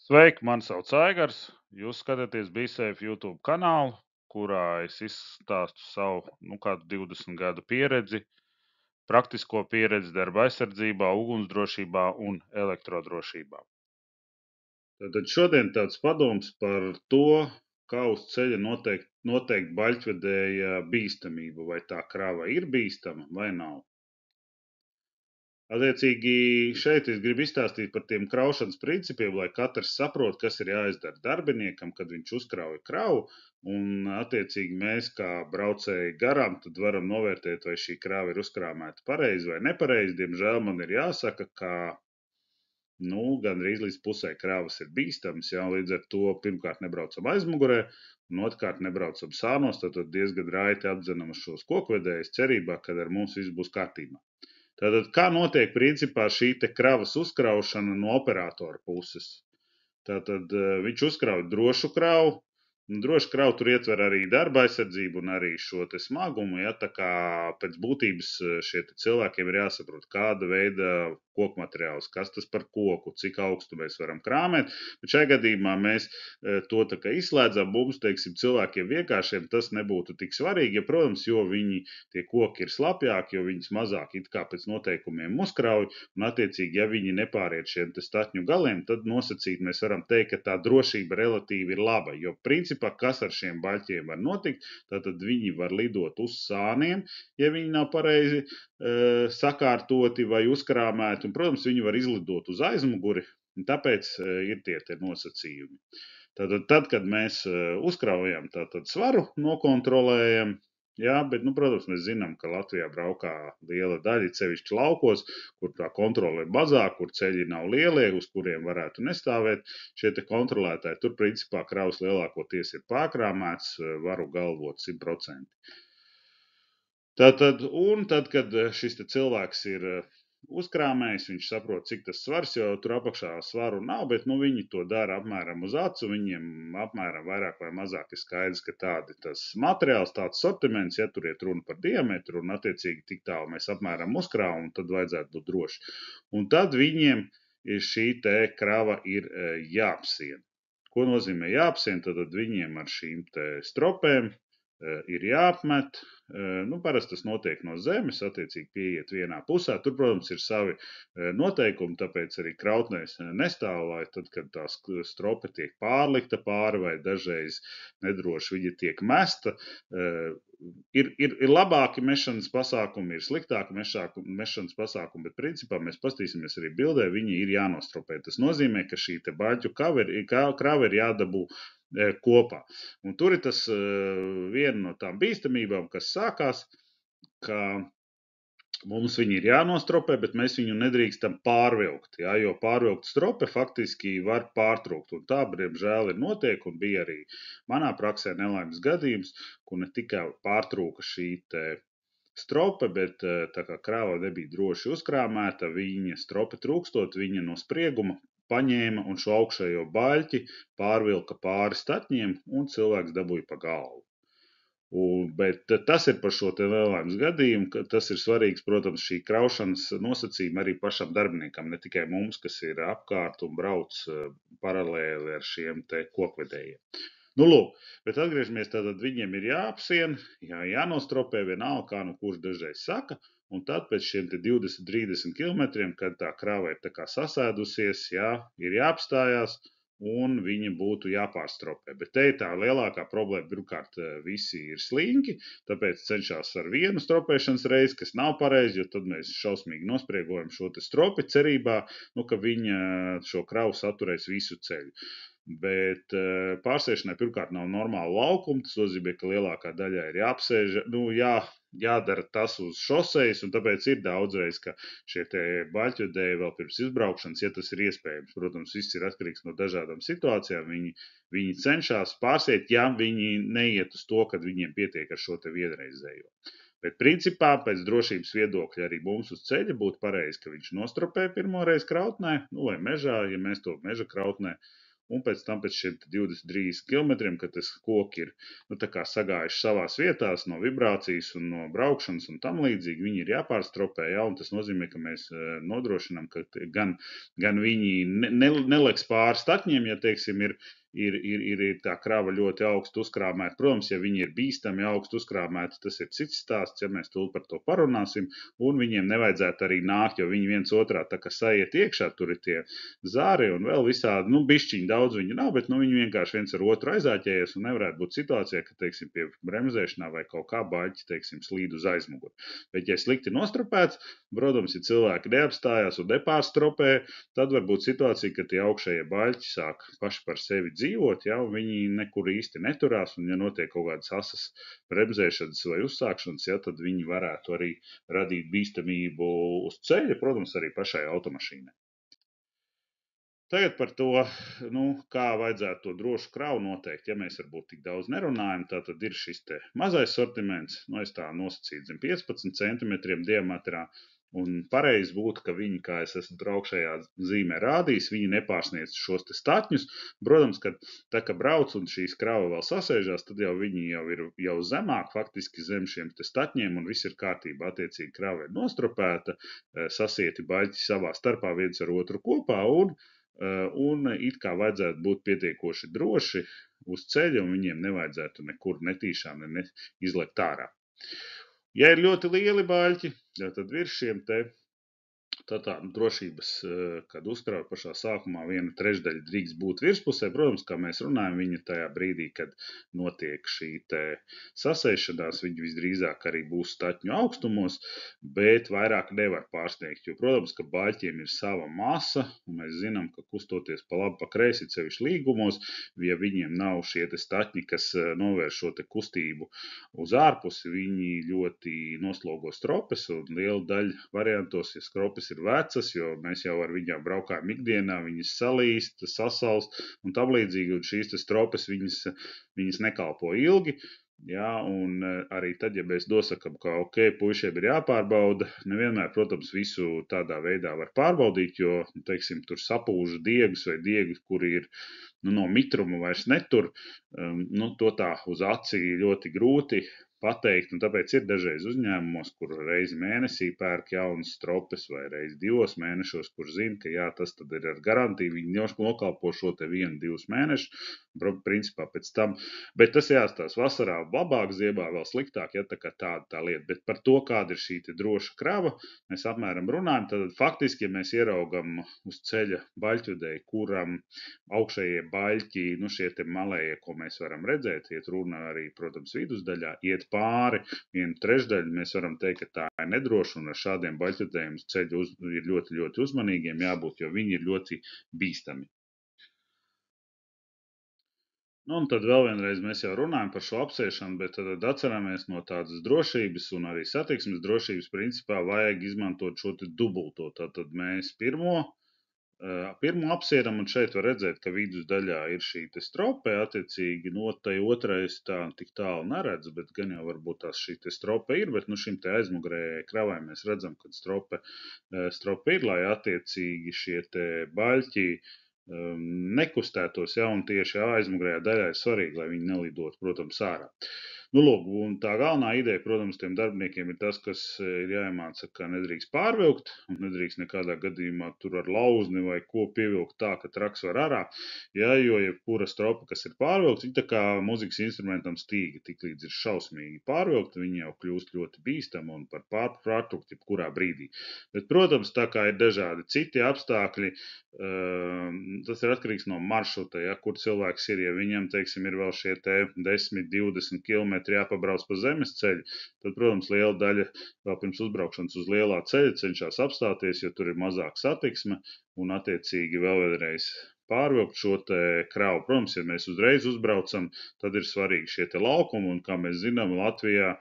Sveiki, mani sauc Aigars. Jūs skatāties BeSafe YouTube kanālu, kurā es izstāstu savu kādu 20 gadu pieredzi, praktisko pieredzi darba aizsardzībā, ugunsdrošībā un elektrodrošībā. Tad šodien tāds padoms par to, kā uz ceļa noteikt baļķvedēja bīstamību, vai tā krava ir bīstama vai nav. Attiecīgi, šeit es gribu izstāstīt par tiem kraušanas principiem, lai katrs saprot, kas ir jāizdara darbiniekam, kad viņš uzkrauj kravu. Un, attiecīgi, mēs kā braucēji garām, tad varam novērtēt, vai šī krava ir uzkrāmēta pareizi vai nepareizi. Diemžēl man ir jāsaka, ka gandrīz līdz pusē kravas ir bīstamas. Jā, līdz ar to pirmkārt nebraucam aizmugurē, un otrkārt nebraucam sānos, tad diezgan raiti apdzenam uz šos kokvedējus cerībā, ka ar mums viss būs kārtībā. Tātad, kā notiek principā šī te kravas uzkraušana no operatora puses? Tātad viņš uzkrauj drošu kravu. Droši kravu tur ietver arī darba aizsardzību un arī šo te smagumu. Ja, tā kā pēc būtības šie cilvēkiem ir jāsaprot, kāda veida koku materiāls, kas tas par koku, cik augstu mēs varam krāmēt. Bet šajā gadījumā mēs to tā kā izslēdzam. Mums, teiksim, cilvēkiem vienkāršiem tas nebūtu tik svarīgi, ja, protams, jo viņi tie koki ir slapjāki, jo viņas mazāk it kā pēc noteikumiem uzkrauj, un attiecīgi, ja viņi nepāriet šiem te staķņu galiem, tad nosacīt mēs varam teikt, ka tā drošība relatīvi ir laba, jo principā, kas ar šiem baļķiem var notikt, tātad viņi var lidot uz sāniem, ja viņi nav pareizi sakārtoti vai uzkrāmēti, un, protams, viņi var izlidot uz aizmuguri, un tāpēc ir tie nosacījumi. Tad, kad mēs uzkraujam, tātad svaru nokontrolējam, jā, bet, protams, mēs zinām, ka Latvijā braukā liela daļa, sevišķi laukos, kur tā kontrole ir mazāk, kur ceļi nav lielie, uz kuriem varētu nestāvēt šie te kontrolētāji. Tur, principā, kravas lielākoties ir pārkrāmēts, varu galvot 100%. Tad, kad šis cilvēks ir uzkrāmējis, viņš saprot, cik tas svars, jo tur apakšā svaru nav, bet viņi to dara apmēram uz acu, viņiem apmēram vairāk vai mazāk ir skaidrs, ka tādi tas materiāls, tāds sortiments, ja tur iet runa par diametru un attiecīgi tik tālu mēs apmēram uzkrāvam, tad vajadzētu būt droši. Un tad viņiem šī te krava ir jāapsien. Ko nozīmē jāapsien? Tad viņiem ar šīm te stropēm ir jāapmet. Parasti tas notiek no zemes, attiecīgi pieiet vienā pusē. Tur, protams, ir savi noteikumi, tāpēc arī krautnēs nestāv, lai tad, kad tā strope tiek pārlikta pāri vai dažreiz nedroši viņa tiek mesta. Ir labāki mešanas pasākumi, ir sliktāki mešanas pasākumi, bet principā mēs pastīsimies arī bildē, viņi ir jānostropē. Tas nozīmē, ka šī te baļķu krava ir jādabū kopā. Un tur ir tas viena no tām bīstamībām, kas sākās, ka mums viņi ir jānostropē, bet mēs viņu nedrīkstam pārvilkt, jā, jo pārvilkt strope faktiski var pārtrūkt. Un tā, diemžēl, ir notiek, un bija arī manā praksē nelaimes gadījums, kur ne tikai pārtrūka šī te strope, bet tā kā krāva nebija droši uzkrāmēta, viņa strope trūkstot, viņa no sprieguma paņēma un šo augšējo baļķi pārvilka pāri staķņiem, un cilvēks dabūja pa galvu. Bet tas ir par šo te nelaimes gadījumu, ka tas ir svarīgs, protams, šī kraušanas nosacījuma arī pašam darbiniekam, ne tikai mums, kas ir apkārt un brauc paralēli ar šiem te kokvedējiem. Lūk, bet atgriežamies, tātad viņiem ir jāapsien, jānostropē vienalga, kā kurš dažreiz saka, un tad pēc šiem 20-30 kilometriem, kad tā krava ir tā kā sasēdusies, ir jāapstājās, un viņa būtu jāpārstropē. Bet te ir tā lielākā problēma. Pirmkārt, visi ir slinki, tāpēc cenšas ar vienu stropēšanas reizi, kas nav pareizi, jo tad mēs šausmīgi nospriegojam šo te stropi cerībā, ka viņa šo kravu saturēs visu ceļu. Bet pārsēšanai pirmkārt nav normāla laukuma, tas nozīmē, ka lielākā daļā ir jāapsēž, jādara tas uz šosejas, un tāpēc ir daudzreiz, ka šie te baļķvedēji vēl pirms izbraukšanas, ja tas ir iespējams, protams, viss ir atkarīgs no dažādām situācijām, viņi cenšas pārsēt, ja viņi neiet uz to, kad viņiem pietiek ar šo te vienreizējo. Bet principā pēc drošības viedokļa arī mums uz ceļa būtu pareizi, ka viņš nostropē pirmo reizi krautnē, vai mežā, ja mēs to meža krautnē, un pēc tam pēc šiem 23 kilometriem, kad tas koki ir tā kā sagājuši savās vietās no vibrācijas un no braukšanas un tam līdzīgi, viņi ir jāpārstropē, ja, un tas nozīmē, ka mēs nodrošinām, ka gan viņi neliks pāri statņiem, ja, teiksim, ir tā krava ļoti augstu uzkrāmēta. Protams, ja viņi ir bīstami augstu uzkrāmēti, tas ir cits stāsts, ja mēs tūlīt par to parunāsim, un viņiem nevajadzētu arī nākt, jo viņi viens otrā tā kā saiet iekšā, tur ir tie zāri un vēl visādi, bišķiņi daudz viņi nav, bet, viņi vienkārši viens ar otru aizāķējas un nevarētu būt situācijā, ka, teiksim, pie bremzēšanā vai kaut kā baļķi, teiksim, slīd uz aizmuguri. Bet, ja slikti nostrupēts, protams, ja cilvēki neapstājās un nepārstropē, tad var būt situācija, ka tie augšējie baļķi sāk paši par sevi dzīvot, ja, un viņi nekur īsti neturās, un ja notiek kaut kādas asas bremzēšanas vai uzsākšanas, ja, tad viņi varētu arī radīt bīstamību uz ceļa, protams, arī pašai automašīnai. Tagad par to, kā vajadzētu to drošu kravu noteikt, ja mēs varbūt tik daudz nerunājam, tad ir šis te mazais sortiments, es tā nosacīju zem 15 centimetriem diametrā, un pareizi būtu, ka viņi, kā es esmu tur augšējā zīmē rādījis, viņi nepārsniedz šos te statņus. Protams, ka tā, ka brauc un šīs krava vēl sasēžās, tad jau viņi jau ir jau zemāk, faktiski zem šiem te statņiem, un viss ir kārtībā. Attiecīgi krava ir nostropēta, sasieti baļķi savā starpā viens ar otru kopā, un it kā vajadzētu būt pietiekoši droši uz ceļa, un viņiem nevajadzētu nekur netīšām izlekt ārā. Ja ir ļoti lieli baļķi, tad virs šiem te tā drošības, kad uzkrauj pašā sākumā 1/3 drīkst būt virspusē. Protams, kā mēs runājam, viņi tajā brīdī, kad notiek šī te sasēšanās, viņi visdrīzāk arī būs statņu augstumos, bet vairāk nevar pārsniegt, jo, protams, ka baļķiem ir sava masa, un mēs zinām, ka kustoties pa labi, pa kreisi, sevišķi līgumos, ja viņiem nav šie te statņi, kas novērš šo te kustību uz ārpusi, viņi ļoti noslogo stropes, un liela daļa variantos, ja skropes ir vecas, jo mēs jau ar viņām braukājam ikdienā, viņas salīst, sasalst un tam līdzīgi, un šīs stropes viņas nekalpo ilgi. Jā, un arī tad, ja mēs nosakam, ka puišiem ir jāpārbauda, nevienmēr, protams, visu tādā veidā var pārbaudīt, jo, teiksim, tur sapūžu diegus vai diegus, kuri ir no mitruma vairs netur, to tā uz aci ļoti grūti pateikt, un tāpēc ir dažreiz uzņēmumos, kur reizi mēnesī pērk jaunas stropes vai reizi 2 mēnešos, kur zina, ka jā, tas tad ir ar garantiju, viņi nokalpo šo te 1-2 mēnešus, principā pēc tam, bet tas jāstās vasarā labāk, ziemā vēl sliktāk, ja tā kā tāda tā lieta, bet par to, kāda ir šī te droša krava, mēs apmēram runājam, tad faktiski, ja mēs ieraugam uz ceļa baļķvedēju, kuram augšējie baļķi, šie te malējie, ko mēs varam redzēt, iet runa arī, protams, vidusdaļā, iet pāri 1/3, mēs varam teikt, ka tā ir nedroša, un ar šādiem baļķvedējiem uz ceļu ir ļoti, ļoti uzmanīgiem jābūt, jo viņi ir ļoti bīstami. Un tad vēl vienreiz mēs jau runājam par šo apsēšanu, bet tad atceramies no tādas drošības un arī satiksmes drošības principā vajag izmantot šo te dubulto. Tātad mēs pirmo apsēdam, un šeit var redzēt, ka vidusdaļā ir šī te strope, attiecīgi, tai otrais tā tik tālu neredz, bet gan jau varbūt tās šī te strope ir, bet šim te aizmugurējai kravai mēs redzam, ka strope ir, lai attiecīgi šie te baļķi nekustētos, ja, un tieši aizmugurējā daļā ir svarīgi, lai viņi nelidotu, protams, ārā. Lūk, un tā galvenā ideja, protams, tiem darbiniekiem ir tas, kas ir jāiemāca, ka nedrīkst pārvilkt, un nedrīkst nekādā gadījumā tur ar lauzni vai ko pievilkt tā, ka traks var ārā, ja, jo jebkura stropa, kas ir pārvilkt, viņa tā kā muzikas instrumentam stīga, tik līdz ir šausmīgi pārvilkt, viņi jau kļūst ļoti bīstami un par pārtrūkt jebkurā brīdī. Bet, protams, tā kā ir dažādi citi apstākļi, tas ir atkarīgs no maršruta, ja, kur cilvēks ir, ja viņam, teiksim, ir vēl šie te 10-20 kilometri jāpabrauc pa zemes ceļu, tad, protams, liela daļa vēl pirms uzbraukšanas uz lielā ceļa cenšas apstāties, jo tur ir mazāk satiksme un attiecīgi vēl vienreiz pārvilkt šo te kravu. Protams, ja mēs uzreiz uzbraucam, tad ir svarīgi šie te laukumi, un kā mēs zinām, Latvijā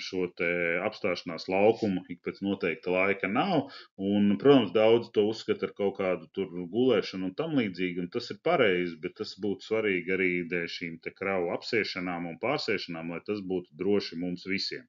šo te apstāšanās laukumu ik pēc noteikta laika nav, un, protams, daudz to uzskata ar kaut kādu tur gulēšanu un tam līdzīgi, un tas ir pareizi, bet tas būtu svarīgi arī dēļ šīm te kravu apsēšanām un pārsēšanām, lai tas būtu droši mums visiem.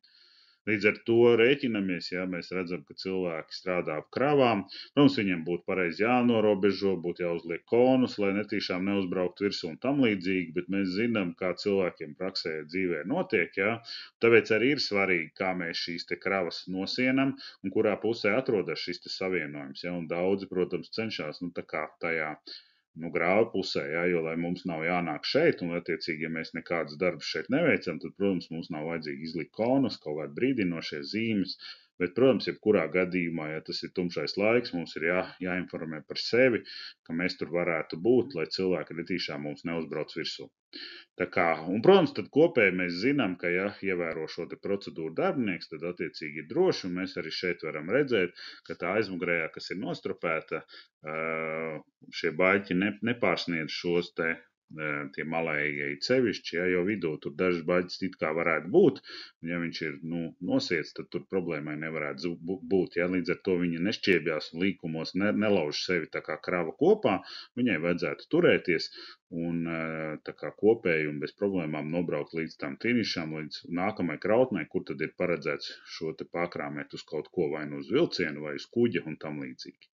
Līdz ar to rēķinamies, ja mēs redzam, ka cilvēki strādā ap kravām. Protams, viņiem būtu pareizi jānorobežo, būtu jāuzliek konus, lai netīšām neuzbrauktu virsū un tam līdzīgi, bet mēs zinām, kā cilvēkiem praksē dzīvē notiek, ja? Tāpēc arī ir svarīgi, kā mēs šīs te kravas nosienam un kurā pusē atrodas šis te savienojums, ja? Un daudzi, protams, cenšas, tā kā tajā grāva pusē, ja, jo, lai mums nav jānāk šeit, un, attiecīgi, ja mēs nekādus darbus šeit neveicam, tad, protams, mums nav vajadzīgi izlikt konus, kaut kādi brīdinošie zīmes, bet, protams, jebkurā gadījumā, ja tas ir tumšais laiks, mums ir jāinformē par sevi, ka mēs tur varētu būt, lai cilvēki netīšām mums neuzbrauc virsū. Tā kā, un, protams, tad kopēji mēs zinām, ka, ja ievēro šo te procedūru darbinieks, tad attiecīgi ir droši, un mēs arī šeit varam redzēt, ka tā aizmugurējā, kas ir nostropēta, šie baļķi nepārsniedz šos te tie malējie cevišķi, ja, jo vidū tur dažas baļķis it kā varētu būt, un ja viņš ir nosiets, tad tur problēmai nevarētu būt, ja, līdz ar to viņa nešķiebjās un līkumos nelauž sevi tā kā krava kopā, viņai vajadzētu turēties un tā kā kopēji un bez problēmām nobraukt līdz tam finišam, līdz nākamai krautnei, kur tad ir paredzēts šo te pārkrāmēt uz kaut ko, vai nu uz vilcienu, vai uz kuģa un tam līdzīgi.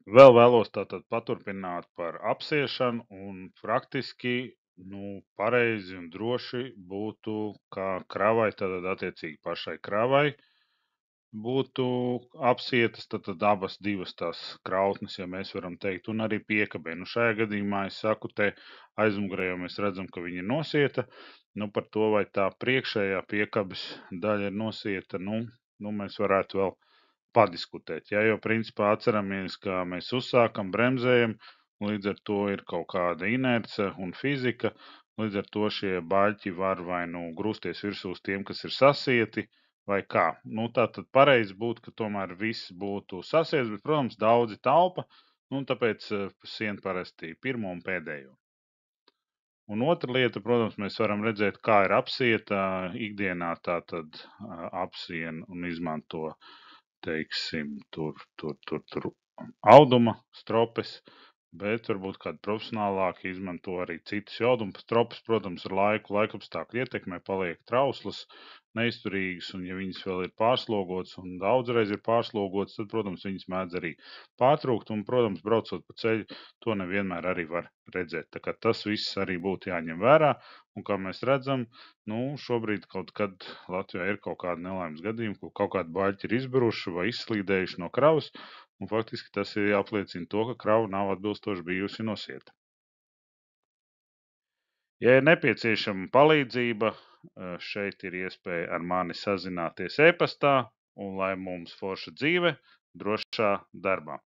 Vēl vēlos tātad paturpināt par apsiešanu un praktiski, pareizi un droši būtu, kā kravai, tātad attiecīgi pašai kravai, būtu apsietas tad abas divas tās krautnes, ja mēs varam teikt, un arī piekabē. Šajā gadījumā es saku, te aizmugurē jau mēs redzam, ka viņa ir nosieta. Par to, vai tā priekšējā piekabes daļa ir nosieta, mēs varētu vēl padiskutēt. Ja, jo principā atceramies, ka mēs uzsākam, bremzējam, līdz ar to ir kaut kāda inerce un fizika, līdz ar to šie baļķi var vai grūsties virsū uz tiem, kas ir sasieti, vai kā. Tātad pareizi būtu, ka tomēr viss būtu sasiets, bet, protams, daudzi taupa, tāpēc sien parasti pirmo un pēdējo. Un otra lieta, protams, mēs varam redzēt, kā ir apsieta ikdienā, tātad apsien un izmanto, teiksim, tur auduma stropes, bet varbūt kādi profesionālāki izmanto arī citas auduma stropes. Protams, ar laikapstākļu ietekmē paliek trauslas, neizturīgas, un ja viņas vēl ir pārslogotas un daudzreiz ir pārslogotas, tad, protams, viņas mēdz arī pārtrūkt, un, protams, braucot pa ceļu, to nevienmēr arī var redzēt. Tā kā tas viss arī būtu jāņem vērā, un kā mēs redzam, šobrīd kaut kad Latvijā ir kaut kāda nelaimes gadījuma, kur kaut kādi baļķi ir izbruši vai izslīdējuši no kravas, un faktiski tas ir apliecina to, ka krava nav atbilstoši bijusi nosieta. Ja ir nepieciešama palīdzība, šeit ir iespēja ar mani sazināties e-pastā, un lai mums forša dzīve drošā darbā.